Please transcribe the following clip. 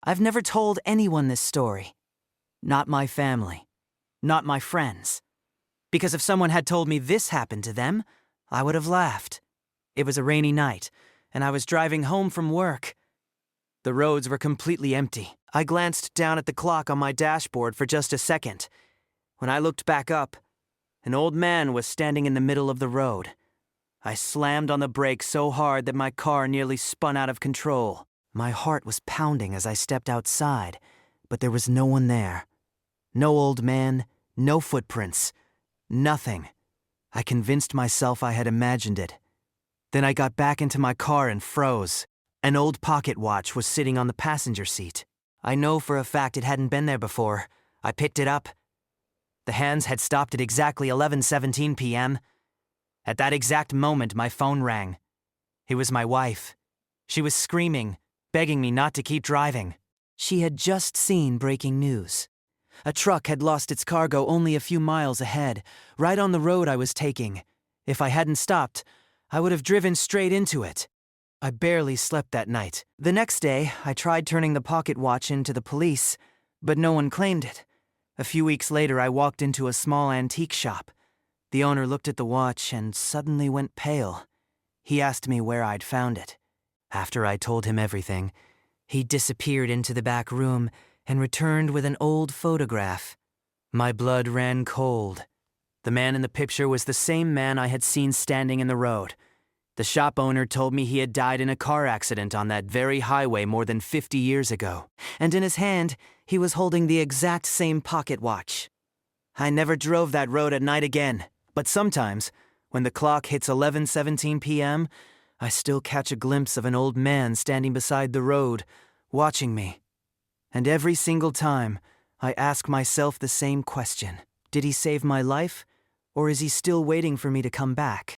I've never told anyone this story. Not my family. Not my friends. Because if someone had told me this happened to them, I would have laughed. It was a rainy night, and I was driving home from work. The roads were completely empty. I glanced down at the clock on my dashboard for just a second. When I looked back up, an old man was standing in the middle of the road. I slammed on the brakes so hard that my car nearly spun out of control. My heart was pounding as I stepped outside, but there was no one there. No old man, no footprints, nothing. I convinced myself I had imagined it. Then I got back into my car and froze. An old pocket watch was sitting on the passenger seat. I know for a fact it hadn't been there before. I picked it up. The hands had stopped at exactly 11:17 p.m. At that exact moment, my phone rang. It was my wife. She was screaming, begging me not to keep driving. She had just seen breaking news. A truck had lost its cargo only a few miles ahead, right on the road I was taking. If I hadn't stopped, I would have driven straight into it. I barely slept that night. The next day, I tried turning the pocket watch in to the police, but no one claimed it. A few weeks later, I walked into a small antique shop. The owner looked at the watch and suddenly went pale. He asked me where I'd found it. After I told him everything, he disappeared into the back room and returned with an old photograph. My blood ran cold. The man in the picture was the same man I had seen standing in the road. The shop owner told me he had died in a car accident on that very highway more than 50 years ago, and in his hand, he was holding the exact same pocket watch. I never drove that road at night again, but sometimes, when the clock hits 11:17 p.m., I still catch a glimpse of an old man standing beside the road, watching me. And every single time, I ask myself the same question. Did he save my life, or is he still waiting for me to come back?